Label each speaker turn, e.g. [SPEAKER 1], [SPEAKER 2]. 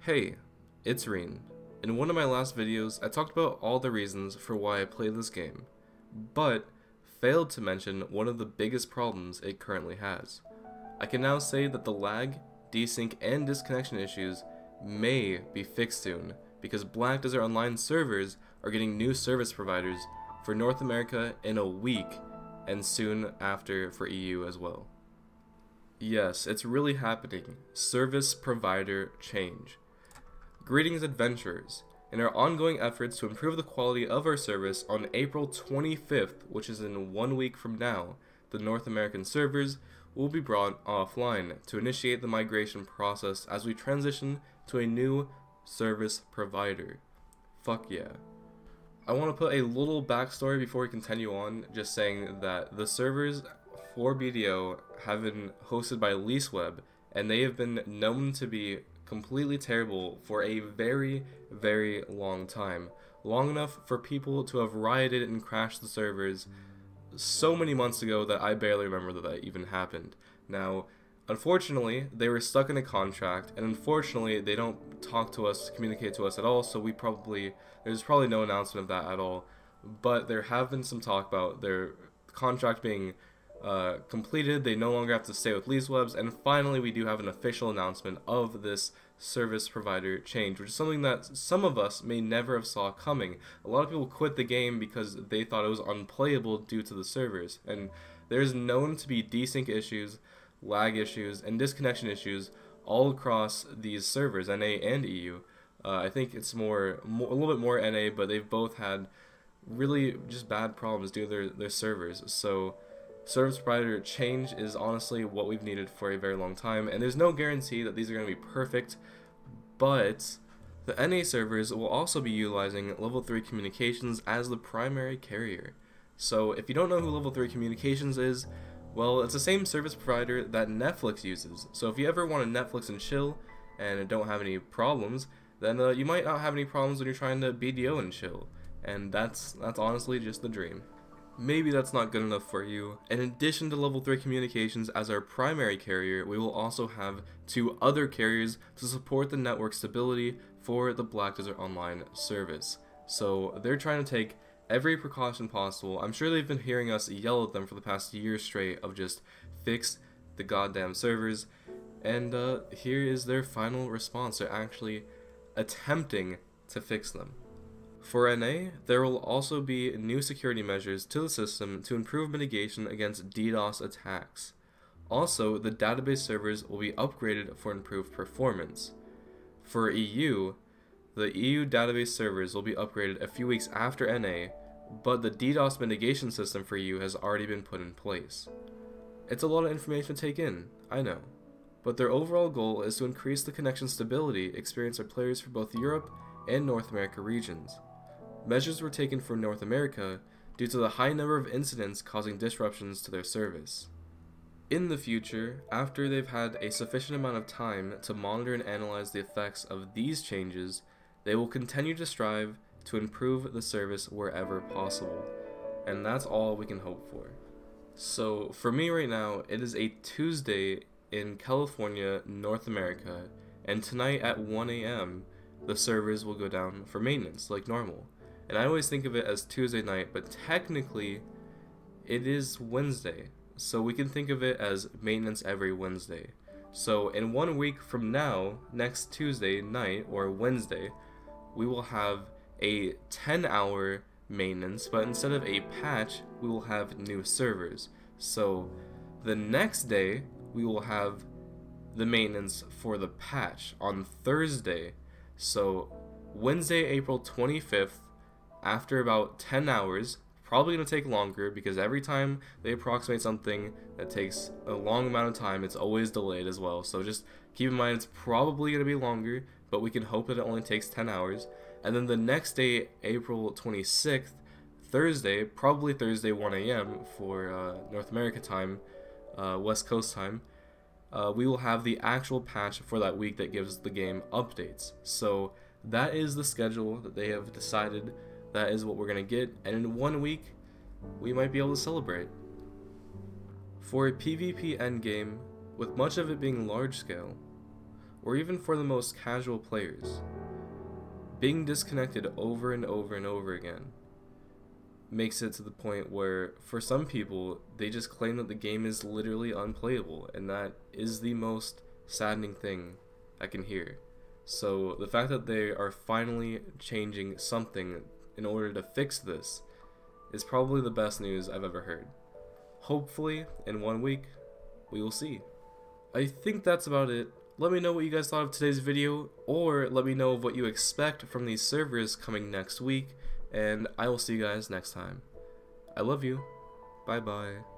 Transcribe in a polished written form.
[SPEAKER 1] Hey, it's Rin. In one of my last videos, I talked about all the reasons for why I play this game, but failed to mention one of the biggest problems it currently has. I can now say that the lag, desync, and disconnection issues may be fixed soon, because Black Desert Online servers are getting new service providers for North America in a week, and soon after for EU as well. Yes, it's really happening. Service provider change. Greetings adventurers. In our ongoing efforts to improve the quality of our service, on April 25th, which is in 1 week from now, the North American servers will be brought offline to initiate the migration process as we transition to a new service provider. Fuck yeah. I want to put a little backstory before we continue on, just saying that the servers for BDO have been hosted by LeaseWeb, and they have been known to be completely terrible for a very, very long time. Long enough for people to have rioted and crashed the servers so many months ago that I barely remember that even happened. Now, unfortunately, they were stuck in a contract, and unfortunately, they don't talk to us, communicate to us at all, so there's probably no announcement of that at all. But there have been some talk about their contract being completed. They no longer have to stay with LeaseWebs, and finally we do have an official announcement of this service provider change, which is something that some of us may never have saw coming. A lot of people quit the game because they thought it was unplayable due to the servers, and there's known to be desync issues, lag issues, and disconnection issues all across these servers, NA and EU. I think it's a little bit more NA, but they've both had really just bad problems due to their servers. So service provider change is honestly what we've needed for a very long time, and there's no guarantee that these are going to be perfect, but the NA servers will also be utilizing level 3 communications as the primary carrier. So if you don't know who level 3 communications is, well, it's the same service provider that Netflix uses. So if you ever want to Netflix and chill and don't have any problems, then you might not have any problems when you're trying to BDO and chill, and that's honestly just the dream. Maybe that's not good enough for you. In addition to level 3 communications as our primary carrier, we will also have 2 other carriers to support the network stability for the Black Desert Online service. So they're trying to take every precaution possible. I'm sure they've been hearing us yell at them for the past year straight of just fix the goddamn servers, and here is their final response. They're actually attempting to fix them. For NA, there will also be new security measures to the system to improve mitigation against DDoS attacks. Also, the database servers will be upgraded for improved performance. For EU, the EU database servers will be upgraded a few weeks after NA, but the DDoS mitigation system for EU has already been put in place. It's a lot of information to take in, I know, but their overall goal is to increase the connection stability experienced by players for both Europe and North America regions. Measures were taken for North America due to the high number of incidents causing disruptions to their service. In the future, after they've had a sufficient amount of time to monitor and analyze the effects of these changes, they will continue to strive to improve the service wherever possible. And that's all we can hope for. So for me right now, it is a Tuesday in California, North America, and tonight at 1 AM, the servers will go down for maintenance like normal. And I always think of it as Tuesday night, but technically it is Wednesday. So we can think of it as maintenance every Wednesday. So in 1 week from now, next Tuesday night or Wednesday, we will have a 10-hour maintenance, but instead of a patch, we will have new servers. So the next day, we will have the maintenance for the patch on Thursday. So Wednesday, April 25th, after about 10 hours, probably going to take longer because every time they approximate something that takes a long amount of time, it's always delayed as well. So just keep in mind it's probably going to be longer, but we can hope that it only takes 10 hours. And then the next day, April 26th, Thursday, probably Thursday 1 AM for North America time, West Coast time, we will have the actual patch for that week that gives the game updates. So that is the schedule that they have decided. That is what we're going to get, and in 1 week, we might be able to celebrate. For a PvP endgame, with much of it being large scale, or even for the most casual players. Being disconnected over and over and over again makes it to the point where, for some people, they just claim that the game is literally unplayable, and that is the most saddening thing I can hear. So the fact that they are finally changing something in order to fix this is probably the best news I've ever heard. Hopefully, in 1 week, we will see. I think that's about it. Let me know what you guys thought of today's video, or let me know what you expect from these servers coming next week, and I will see you guys next time. I love you. Bye bye.